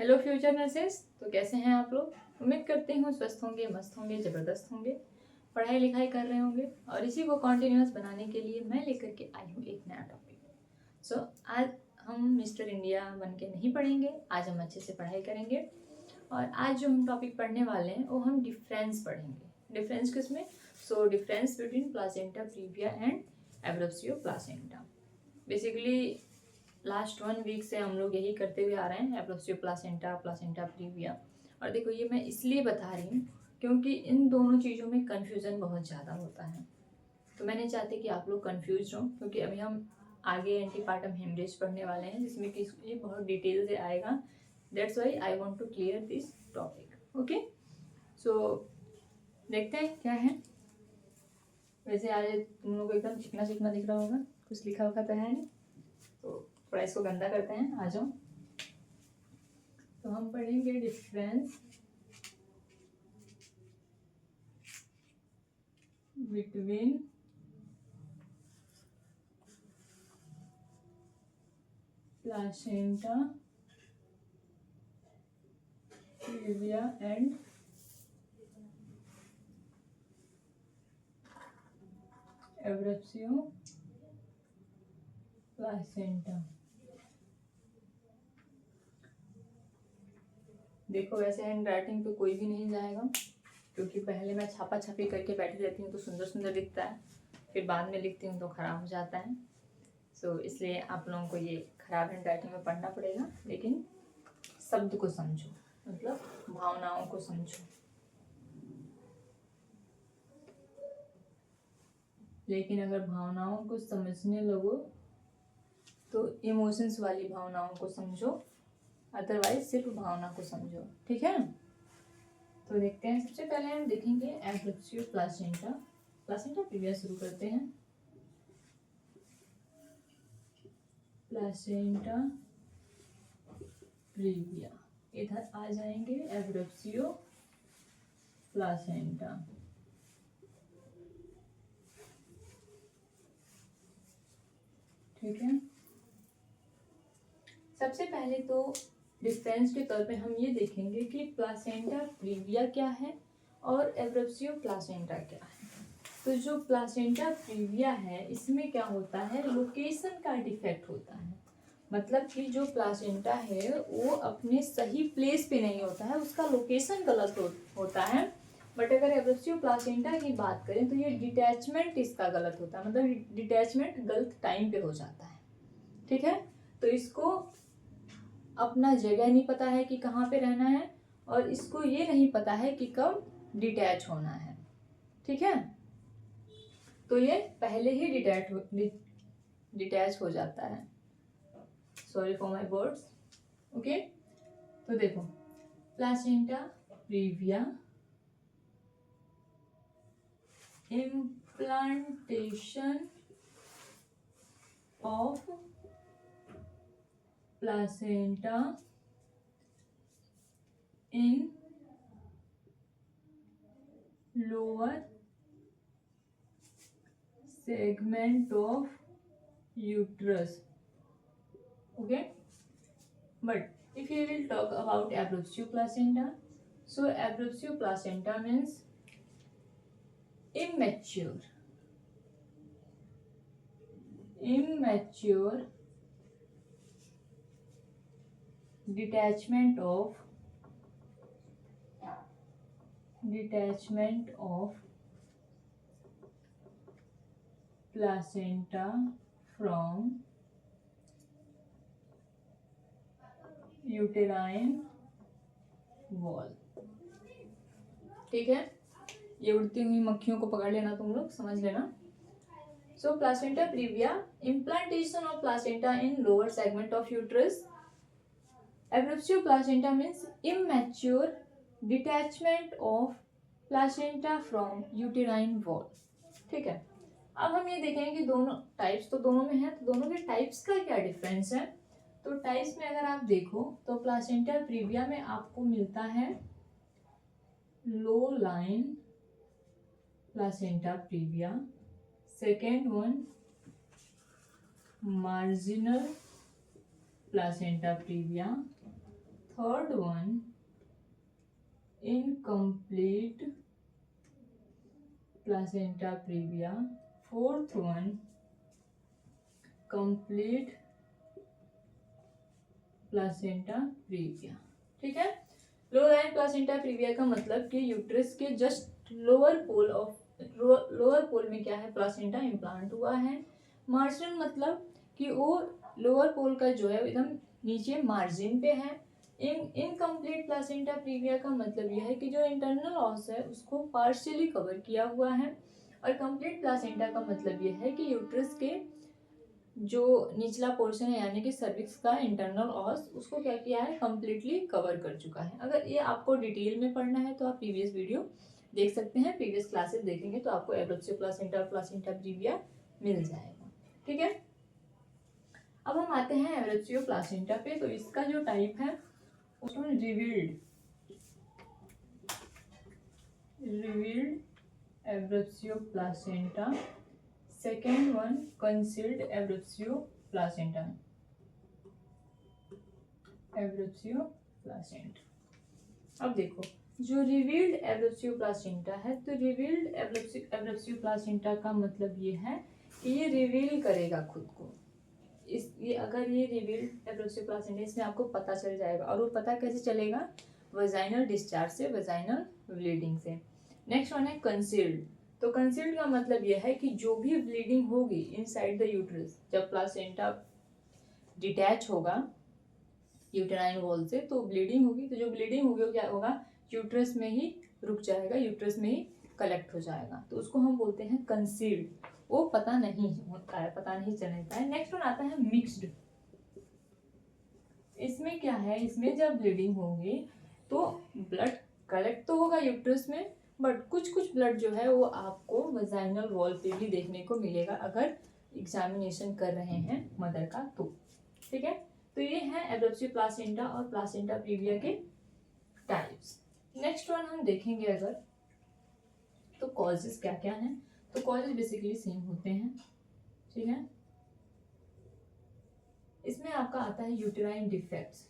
Hello future nurses. तो कैसे हैं आप लोग? उम्मीद करती हूँ स्वस्थ होंगे, मस्त होंगे, ज़बरदस्त होंगे, पढ़ाई लिखाई कर रहे होंगे। और इसी को कॉन्टिन्यूस बनाने के लिए मैं लेकर के आई हूँ एक नया टॉपिक। आज हम मिस्टर इंडिया बन के नहीं पढ़ेंगे, आज हम अच्छे से पढ़ाई करेंगे। और आज जो हम टॉपिक पढ़ने वाले हैं वो हम डिफरेंस पढ़ेंगे। डिफरेंस किसमें? Difference between placenta previa and abruptio placenta. Basically last 1 week से हम लोग यही करते हुए आ रहे हैं, एब्रेवियो प्लासेंटा, प्लासेंटा प्रीविया। और देखो, ये मैं इसलिए बता रही हूँ क्योंकि इन दोनों चीज़ों में कन्फ्यूज़न बहुत ज़्यादा होता है। तो मैं नहीं चाहती कि आप लोग कन्फ्यूज हों, क्योंकि अभी हम आगे एंटीपार्टम हेमरेज पढ़ने वाले हैं, जिसमें कि ये बहुत डिटेल से आएगा। That's why I want to clear this topic. Okay, so देखते हैं क्या है। वैसे आज तुम लोग को एकदम चिकना चिकना दिख रहा होगा, कुछ लिखा हुआ तो है नहीं, तो थोड़ा इसको गंदा करते हैं। आ जाओ। तो हम पढ़ेंगे difference between placenta previa and abruptio placenta. देखो, वैसे हैंड राइटिंग पे कोई भी नहीं जाएगा, क्योंकि पहले मैं छापा छापी करके बैठी रहती हूँ तो सुंदर सुंदर दिखता है, फिर बाद में लिखती हूँ तो ख़राब हो जाता है। इसलिए आप लोगों को ये ख़राब हैंड राइटिंग में पढ़ना पड़ेगा, लेकिन शब्द को समझो, मतलब भावनाओं को समझो। लेकिन अगर भावनाओं को समझने लगो तो इमोशंस वाली भावनाओं को समझो, अदरवाइज सिर्फ भावना को समझो। ठीक है, तो देखते हैं। सबसे पहले हम देखेंगे एब्रेवियो प्लासेंटा। प्लासेंटा प्रीविया शुरू करते हैं। प्लासेंटा प्रीविया, इधर आ जाएंगे एब्रेवियो प्लासेंटा। ठीक है, सबसे पहले तो डिफरेंस के तौर पे हम ये देखेंगे कि प्लासेंटा प्रीविया क्या है और एब्रेवियो प्लासेंटा क्या है। तो जो प्लासेंटा प्रीविया है, इसमें क्या होता है, लोकेशन का डिफेक्ट होता है। मतलब कि जो प्लासेंटा है वो अपने सही प्लेस पे नहीं होता है, उसका लोकेशन गलत होता है। बट अगर एब्रेवियो प्लासेंटा की बात करें तो ये डिटैचमेंट इसका गलत होता है, मतलब डिटैचमेंट गलत टाइम पे हो जाता है। ठीक है, तो इसको अपना जगह नहीं पता है कि कहाँ पे रहना है, और इसको ये नहीं पता है कि कब डिटैच होना है। ठीक है, तो ये पहले ही डिटैच हो जाता है। Sorry for my words. Okay, तो देखो, placenta previa implantation of placenta in lower segment of uterus. Okay, but if you will talk about abruptio placenta, so abruptio placenta means immature detachment of placenta from uterine wall। ठीक है, ये उड़ती हुई मक्खियों को पकड़ लेना, तुम लोग समझ लेना। So placenta previa, implantation of placenta in lower segment of uterus. Abruptio placenta means immature detachment of placenta from uterine wall। ठीक है, अब हम ये देखेंगे कि दोनों टाइप्स तो दोनों में है, तो दोनों के टाइप्स का क्या डिफरेंस है। तो टाइप्स में अगर आप देखो तो प्लासेंटा प्रीविया में आपको मिलता है low lying placenta previa, second one marginal placenta previa, third one incomplete placenta previa, fourth one complete placenta previa. ठीक है, लोअर एंड प्लासेंटा प्रीविया का मतलब कि यूट्रस के जस्ट लोअर पोल में क्या है, प्लासेंटा इम्प्लांट हुआ है। मार्जिन मतलब कि वो लोअर पोल का जो है एकदम नीचे मार्जिन पे है। इनकम्प्लीट प्लासेंटा प्रीविया का मतलब यह है कि जो इंटरनल ऑस है उसको पार्शियली कवर किया हुआ है। और कंप्लीट प्लासेंटा का मतलब यह है कि यूट्रस के जो निचला पोर्शन है यानी कि सर्विक्स का इंटरनल ऑस उसको क्या किया है, कम्प्लीटली कवर कर चुका है। अगर ये आपको डिटेल में पढ़ना है तो आप प्रीवियस वीडियो देख सकते हैं, प्रीवियस क्लासेस देखेंगे तो आपको एब्रेप्सियो प्लासेंटा और प्लासेंटा प्रीविया मिल जाएगा। ठीक है, अब हम आते हैं एब्रेप्सियो प्लासेंटा पे। तो इसका जो टाइप है उसमें revealed abruptio placenta, second one concealed abruptio placenta. अब देखो, जो रिवील्ड एब्रेप्सियो प्लासेंटा है, तो रिवील्ड एब्रेप्सियो प्लासेंटा का मतलब ये है कि ये रिवील करेगा खुद को। ये अगर ये रिवील्ड एब्रेप्सियो प्लासेंटा, इसमें आपको पता चल जाएगा। और वो पता कैसे चलेगा, वजाइनल डिस्चार्ज से, वजाइनल ब्लीडिंग से। नेक्स्ट वन है कंसील्ड। तो कंसील्ड का मतलब यह है कि जो भी ब्लीडिंग होगी इनसाइड द यूट्रस, जब प्लासेंटा डिटैच होगा यूटेराइन वॉल से तो ब्लीडिंग होगी, तो जो ब्लीडिंग होगी वो क्या होगा, यूट्रस में ही रुक जाएगा, यूट्रस में ही कलेक्ट हो जाएगा, तो उसको हम बोलते हैं कंसील्ड। वो पता नहीं होता है, पता नहीं चलता है। नेक्स्ट वन आता है मिक्स्ड। इसमें क्या है, इसमें जब ब्लीडिंग होगी तो ब्लड कलेक्ट तो होगा यूट्रस में, बट कुछ ब्लड जो है वो आपको वजाइनल वॉल पे भी देखने को मिलेगा अगर एग्जामिनेशन कर रहे हैं मदर का तो। ठीक है, तो ये है एब्रेप्सियो प्लासेंटा और प्लासेंटा प्रीविया के टाइप्स। नेक्स्ट वन हम देखेंगे अगर, तो कॉजेस क्या क्या हैं। तो कॉजेस बेसिकली सेम होते हैं। ठीक है, इसमें आपका आता है uterine defects,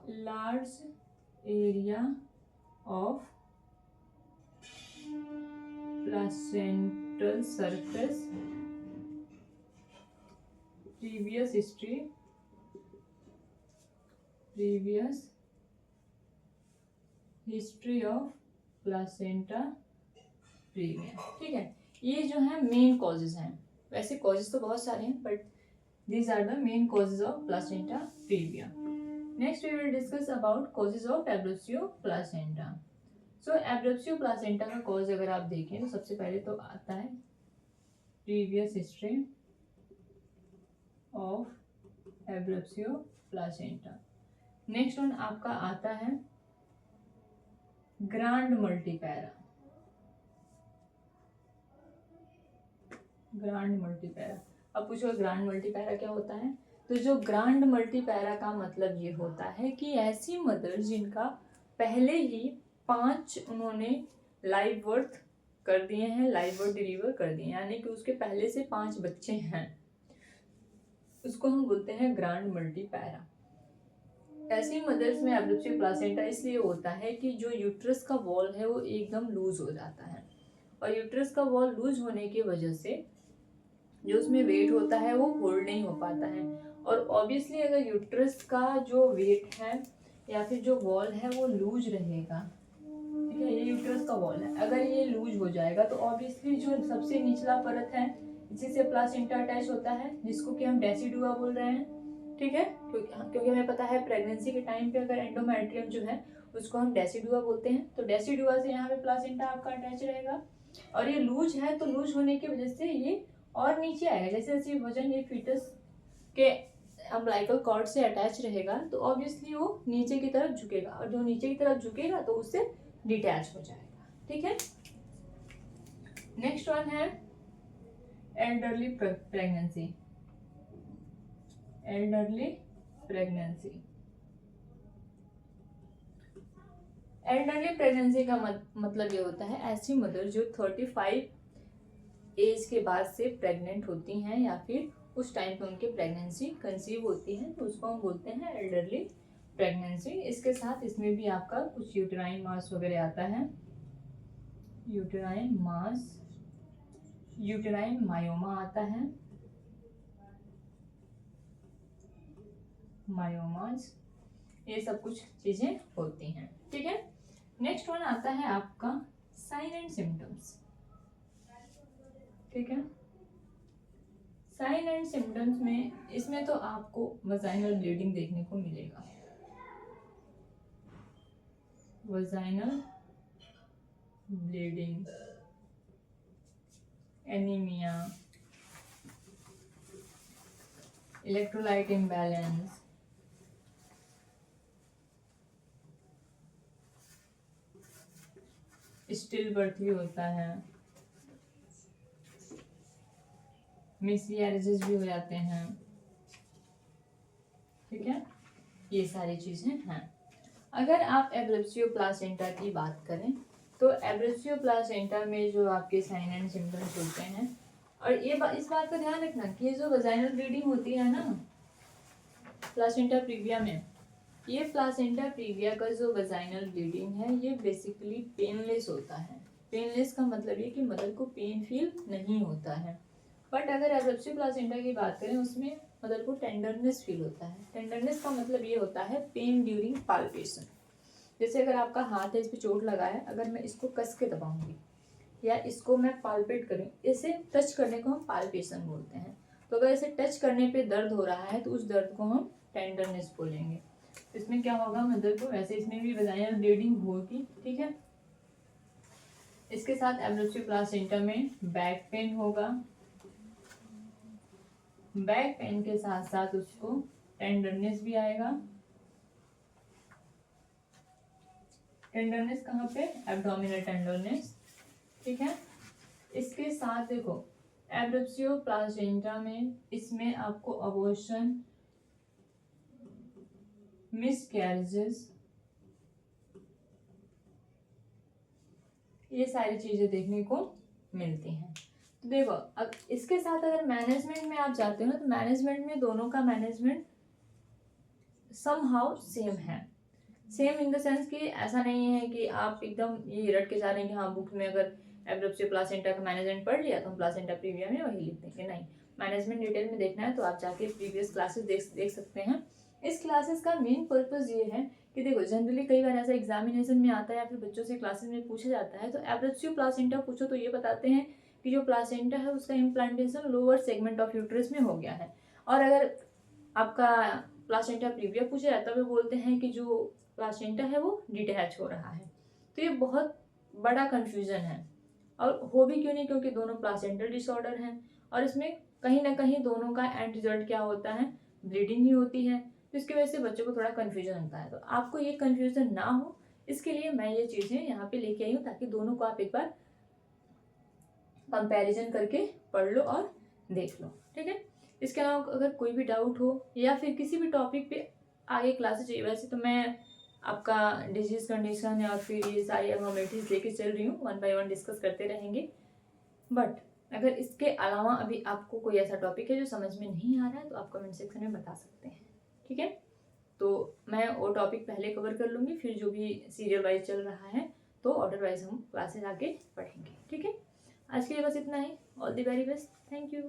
large area of placental surface, previous history of placenta previa। ठीक है, ये जो है मेन कॉजेज हैं। वैसे कॉजेज तो बहुत सारे हैं but these are the main causes of placenta previa. Next we will discuss about causes of abruptio placenta. So abruptio placenta का cause अगर आप देखें तो सबसे पहले तो आता है previous history of abruptio placenta. Next one आपका आता है ग्रांड मल्टीपैरा। अब पूछो ग्रांड मल्टीपैरा क्या होता है। तो जो ग्रांड मल्टीपैरा का मतलब ये होता है कि ऐसी मदर जिनका पहले ही 5 उन्होंने लाइव बर्थ कर दिए हैं, लाइव बर्थ डिलीवर कर दिए, यानी कि उसके पहले से 5 बच्चे हैं, उसको हम बोलते हैं ग्रांड मल्टीपैरा। ऐसी मदर्स में एब्रेप्सियो प्लासेंटा इसलिए होता है कि जो यूट्रस का वॉल है वो एकदम लूज हो जाता है, और यूट्रस का वॉल लूज होने की वजह से जो उसमें वेट होता है वो होल्ड नहीं हो पाता है। और ऑब्वियसली अगर यूट्रस का जो वेट है या फिर जो वॉल है वो लूज रहेगा, ठीक है, ये यूट्रस का वॉल है, अगर ये लूज हो जाएगा तो ऑब्वियसली जो सबसे निचला परत है इसी से प्लासेंटा अटैच होता है, जिसको कि हम डेसिडुआ बोल रहे हैं। ठीक है, क्योंकि हमें पता है प्रेगनेंसी के टाइम पे अगर एंडोमेट्रियम जो है उसको हम डेसिडुआ बोलते हैं, तो डेसिडुआ से यहाँ पे प्लासेंटा आपका अटैच रहेगा। और ये लूज है तो लूज होने की वजह से ये और नीचे आएगा, जैसे जैसे वजन ये फीटस के अम्बिलिकल कॉर्ड से अटैच रहेगा तो ऑब्वियसली वो नीचे की तरफ झुकेगा, और जो नीचे की तरफ झुकेगा तो उससे डिटैच हो जाएगा। ठीक है, नेक्स्ट वन है एल्डरली प्रेगनेंसी। एल्डरली प्रेगनेंसी का मतलब ये होता है ऐसी मदर जो 35 एज के बाद से प्रेग्नेंट होती हैं या फिर उस टाइम पे उनके प्रेगनेंसी कंसीव होती है, तो उसको हम बोलते हैं एल्डरली प्रेगनेंसी। इसके साथ इसमें भी आपका कुछ यूटेराइन मास वगैरह आता है, यूटेराइन मास, यूटेराइन मायोमा आता है, मायोमास, ये सब कुछ चीजें होती हैं। ठीक है, नेक्स्ट वन आता है आपका साइन एंड सिम्टम्स। ठीक है, साइन एंड सिम्टम्स में इसमें तो आपको वजाइनल ब्लीडिंग देखने को मिलेगा, vaginal bleeding, anaemia, electrolyte imbalance, still birth भी होता है, मिसकैरेजेस भी हो जाते हैं। ठीक है, ये सारी चीजें हैं। अगर आप एब्रेसियो प्लासेंटा की बात करें तो एब्रेसियो प्लासेंटा में जो आपके साइन एंड सिम्टम्स होते हैं, और ये इस बात का ध्यान रखना कि ये जो वजाइनल ब्लीडिंग होती है ना प्लासेंटा प्रीविया में, ये प्लासेंटा प्रीविया का जो वजाइनल ब्लीडिंग है ये बेसिकली पेनलेस होता है। पेनलेस का मतलब ये कि मदर को पेन फील नहीं होता है। बट अगर एब्रेसियो प्लासेंटा की बात करें उसमें मदर को टेंडरनेस फील होता है। टेंडरनेस का मतलब ये होता है पेन ड्यूरिंग पाल्पेशन। जैसे अगर आपका हाथ है, इस पर चोट लगा है, अगर मैं इसको कस के दबाऊंगी या इसको मैं पाल्पेट करूँ, इसे टच करने को हम पाल्पेशन बोलते हैं। तो अगर इसे टच करने पे दर्द हो रहा है तो उस दर्द को हम टेंडरनेस बोलेंगे। इसमें क्या होगा, मदर को वैसे इसमें भी वजाइनल ब्लीडिंग होगी। ठीक है, इसके साथ एब्रेसियो प्लासेंटा में बैक पेन होगा, बैक पेन के साथ साथ उसको टेंडरनेस भी आएगा। टेंडरनेस कहाँ पे, एब्डोमिनल टेंडरनेस। ठीक है, इसके साथ देखो एब्रेसियो प्लासेंटा में इसमें आपको अबॉर्शन, मिसकैरेजेस, ये सारी चीजें देखने को मिलती हैं। तो देखो अब इसके साथ अगर मैनेजमेंट में आप जाते हो ना, तो मैनेजमेंट में दोनों का मैनेजमेंट समहाउ सेम है। सेम इन द सेंस कि ऐसा नहीं है कि आप एकदम ये रट के जा रहे हैं कि हाँ बुक में अगर एब्रेसियो प्लासेंटा का मैनेजमेंट पढ़ लिया तो हम प्लासेंटा प्रीविया में वही लिख देंगे। नहीं, मैनेजमेंट डिटेल में देखना है तो आप जाके प्रीवियस क्लासेस देख सकते हैं। इस क्लासेस का मेन पर्पज ये है कि देखो जनरली कई बार ऐसा एग्जामिनेशन में आता है या फिर बच्चों से क्लासेस में पूछा जाता है, तो एब्रेसियो प्लासेंटा पूछो तो ये बताते हैं कि जो प्लासेंटा है उसका implantation lower segment of uterus में हो गया है। और अगर आपका प्लासेंटा प्रीविया पूछा जाता है तो बोलते हैं कि जो प्लासेंटा है वो डिटैच हो रहा है। तो ये बहुत बड़ा कंफ्यूजन है, और हो भी क्यों नहीं, क्योंकि दोनों प्लासेंटल डिसऑर्डर हैं और इसमें कहीं ना कहीं दोनों का एंड रिजल्ट क्या होता है, ब्लीडिंग ही होती है। तो इसकी वजह से बच्चों को थोड़ा कंफ्यूजन होता है। तो आपको ये कंफ्यूजन ना हो इसके लिए मैं ये चीज़ें यहाँ पे लेके आई हूँ, ताकि दोनों को आप एक बार कंपैरिजन करके पढ़ लो और देख लो। ठीक है, इसके अलावा अगर कोई भी डाउट हो या फिर किसी भी टॉपिक पे आगे क्लासेस चाहिए, वैसे तो मैं आपका डिजीज कंडीशन या फिर ये सारी एबनॉर्मलिटीज लेके चल रही हूँ, 1 बाय 1 डिस्कस करते रहेंगे। बट अगर इसके अलावा अभी आपको कोई ऐसा टॉपिक है जो समझ में नहीं आ रहा है तो आप कमेंट सेक्शन में बता सकते हैं। ठीक है, तो मैं वो टॉपिक पहले कवर कर लूँगी, फिर जो भी सीरियल वाइज चल रहा है तो ऑर्डर वाइज हम क्लासेस आगे पढ़ेंगे। ठीक है, आज के लिए बस इतना ही। All the very best, thank you.